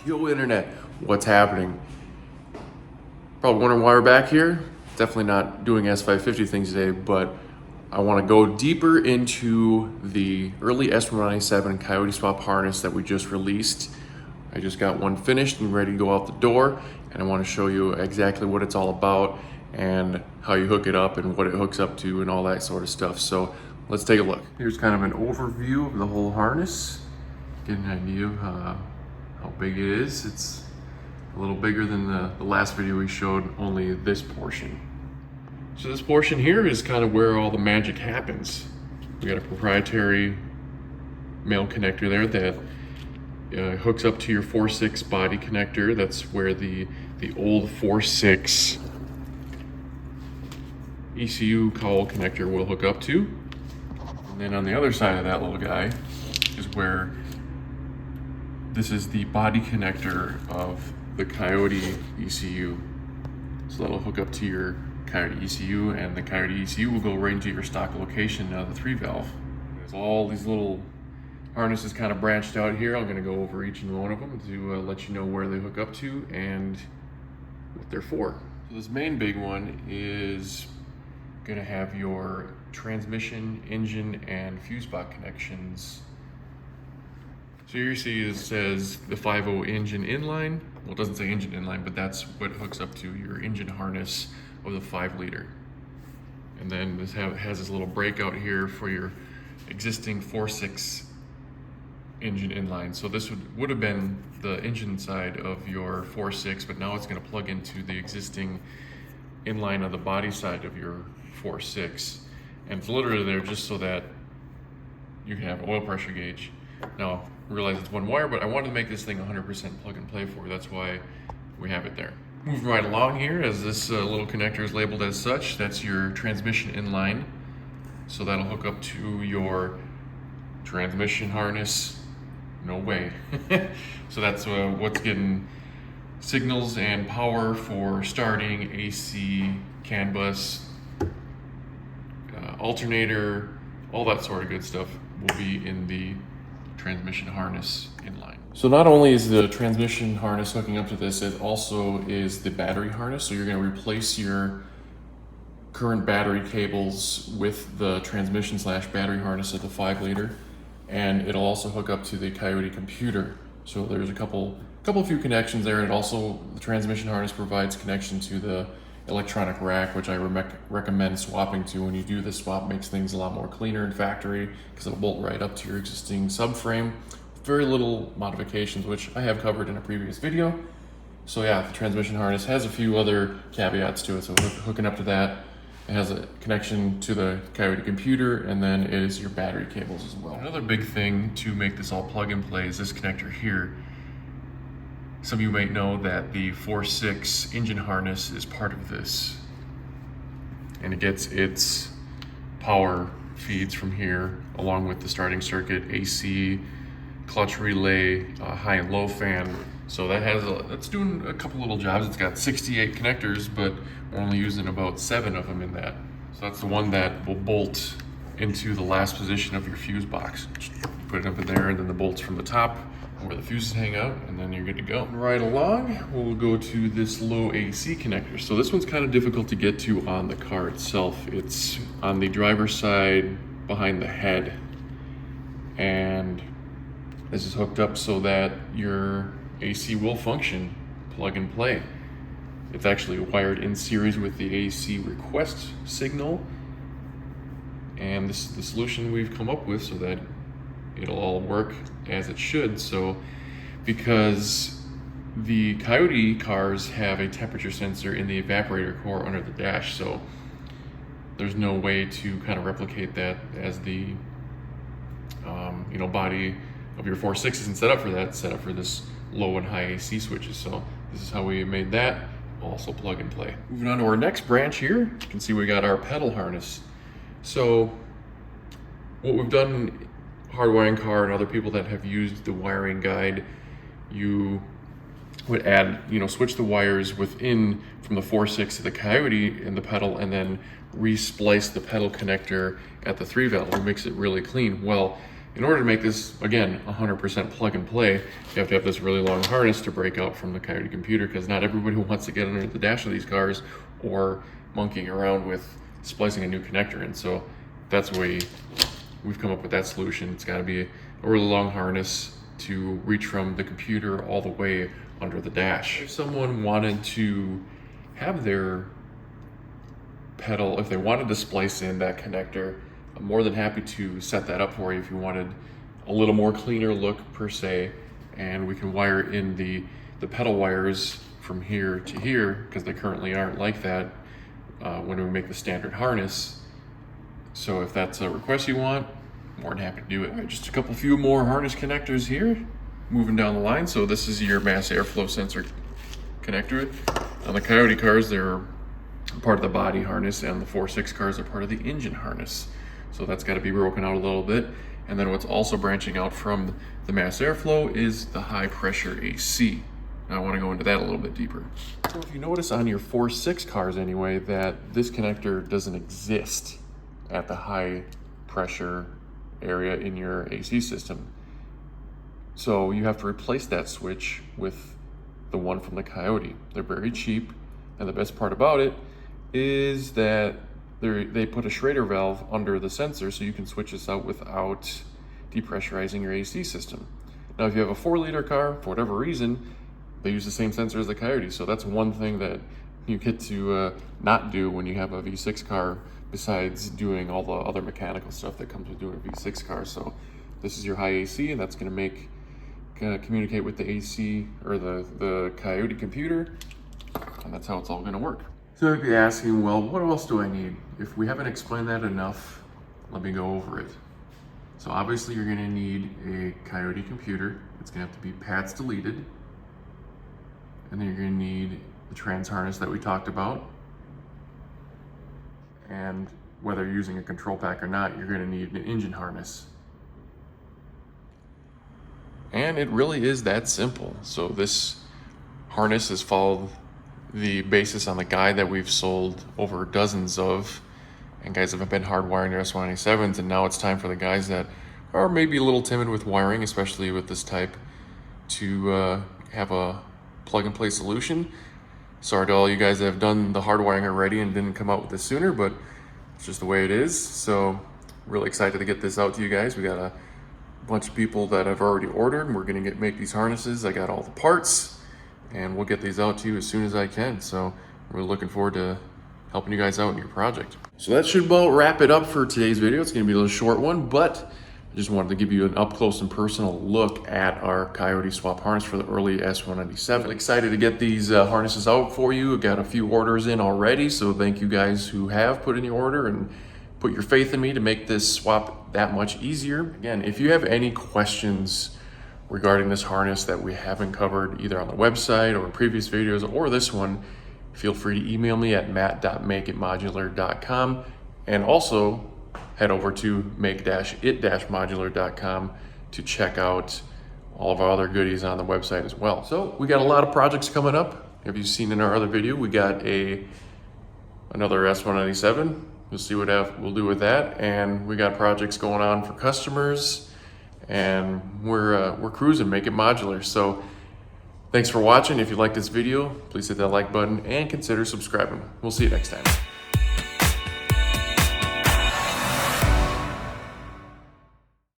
Yo internet, what's happening? Probably wondering why we're back here. Definitely not doing S550 things today, but I want to go deeper into the early S197 Coyote swap harness that we just released. I just got one finished and ready to go out the door, and I want to show you exactly what it's all about and how you hook it up and what it hooks up to and all that sort of stuff. So let's take a look. Here's kind of an overview of the whole harness. Get an idea of how big it is. It's a little bigger than the last video we showed, only this portion. So this portion here is kind of where all the magic happens. We got a proprietary male connector there that hooks up to your 4.6 body connector. That's where the old 4.6 ECU cowl connector will hook up to. And then on the other side of that little guy is where this is the body connector of the Coyote ECU. So that'll hook up to your Coyote ECU, and the Coyote ECU will go right into your stock location of the 3-valve. There's all these little harnesses kind of branched out here. I'm going to go over each and one of them to let you know where they hook up to and what they're for. So this main big one is going to have your transmission, engine, and fuse box connections. So here you see it says the 5.0 engine inline. Well, it doesn't say engine inline, but that's what hooks up to your engine harness of the 5-liter. And then this has this little breakout here for your existing 4.6 engine inline. So this would have been the engine side of your 4.6, but now it's going to plug into the existing inline of the body side of your 4.6. And it's literally there just so that you can have an oil pressure gauge. Now, realize it's one wire, but I wanted to make this thing 100% plug and play for you. That's why we have it there. Moving right along here, as this little connector is labeled as such, that's your transmission inline. So that'll hook up to your transmission harness. No way. So that's what's getting signals and power for starting, AC, CAN bus, alternator, all that sort of good stuff will be in the transmission harness inline. So not only is the transmission harness hooking up to this, it also is the battery harness. So you're going to replace your current battery cables with the transmission / battery harness of the 5-liter, and it'll also hook up to the Coyote computer. So there's a few connections there, and also the transmission harness provides connection to the electronic rack, which I recommend swapping to. When you do this swap, makes things a lot more cleaner in factory because it'll bolt right up to your existing subframe. Very little modifications, which I have covered in a previous video. So yeah, the transmission harness has a few other caveats to it. So hooking up to that, it has a connection to the Coyote computer, and then it is your battery cables as well. Another big thing to make this all plug and play is this connector here. Some of you might know that the 4.6 engine harness is part of this, and it gets its power feeds from here along with the starting circuit, AC, clutch relay, high and low fan. So that's doing a couple little jobs. It's got 68 connectors, but we're only using about 7 of them in that. So that's the one that will bolt into the last position of your fuse box. Just put it up in there, and then the bolts from the top where the fuses hang out, and then you're good to go. Right along, we'll go to this low AC connector. So this one's kind of difficult to get to on the car itself. It's on the driver's side behind the head, and this is hooked up so that your AC will function plug and play. It's actually wired in series with the AC request signal, and this is the solution we've come up with so that it'll all work as it should. So because the Coyote cars have a temperature sensor in the evaporator core under the dash, so there's no way to kind of replicate that as the body of your 4.6 isn't set up for that. It's set up for this low and high AC switches. So this is how we made that also plug and play. Moving on to our next branch here, you can see we got our pedal harness. So what we've done, hardwiring car and other people that have used the wiring guide, you would add, switch the wires within from the 4.6 to the Coyote in the pedal, and then re-splice the pedal connector at the 3-valve, which makes it really clean. Well, in order to make this, again, 100% plug and play, you have to have this really long harness to break out from the Coyote computer, because not everybody wants to get under the dash of these cars or monkeying around with splicing a new connector in. So that's why we've come up with that solution. It's got to be a really long harness to reach from the computer all the way under the dash. If someone wanted to have their pedal, if they wanted to splice in that connector, I'm more than happy to set that up for you if you wanted a little more cleaner look per se, and we can wire in the pedal wires from here to here, because they currently aren't like that when we make the standard harness. So if that's a request you want, more than happy to do it. All right, just a few more harness connectors here, moving down the line. So this is your mass airflow sensor connector. On the Coyote cars, they're part of the body harness, and the 4.6 cars are part of the engine harness. So that's got to be broken out a little bit. And then what's also branching out from the mass airflow is the high pressure AC. Now I want to go into that a little bit deeper. So if you notice on your 4.6 cars anyway, that this connector doesn't exist at the high pressure area in your AC system. So you have to replace that switch with the one from the Coyote. They're very cheap, and the best part about it is that they put a Schrader valve under the sensor, so you can switch this out without depressurizing your AC system. Now if you have a 4-liter car, for whatever reason, they use the same sensor as the Coyote, so that's one thing that you get to not do when you have a V6 car, besides doing all the other mechanical stuff that comes with doing a V6 car. So this is your high AC, and that's going to communicate with the AC or the Coyote computer, and that's how it's all going to work. So you'd be asking, well, what else do I need? If we haven't explained that enough, let me go over it. So obviously you're going to need a Coyote computer. It's going to have to be paths deleted, and then you're going to need the trans harness that we talked about. And whether you're using a control pack or not, you're going to need an engine harness. And it really is that simple. So this harness has followed the basis on the guide that we've sold over dozens of, and guys have been hardwiring their S197s, and now it's time for the guys that are maybe a little timid with wiring, especially with this type, to have a plug-and-play solution. Sorry to all you guys that have done the hardwiring already and didn't come out with this sooner, but it's just the way it is. So really excited to get this out to you guys. We got a bunch of people that have already ordered, and we're gonna make these harnesses. I got all the parts, and we'll get these out to you as soon as I can. So we're looking forward to helping you guys out in your project. So that should about wrap it up for today's video. It's gonna be a little short one, but I just wanted to give you an up close and personal look at our Coyote swap harness for the early S197. Excited to get these harnesses out for you. Got a few orders in already, so thank you guys who have put in your order and put your faith in me to make this swap that much easier. Again, if you have any questions regarding this harness that we haven't covered either on the website or in previous videos or this one, feel free to email me at matt.makeitmodular.com, and also head over to make-it-modular.com to check out all of our other goodies on the website as well. So we got a lot of projects coming up. Have you seen in our other video, we got another S197. We'll see what we'll do with that. And we got projects going on for customers, and we're cruising, make it modular. So thanks for watching. If you like this video, please hit that like button and consider subscribing. We'll see you next time.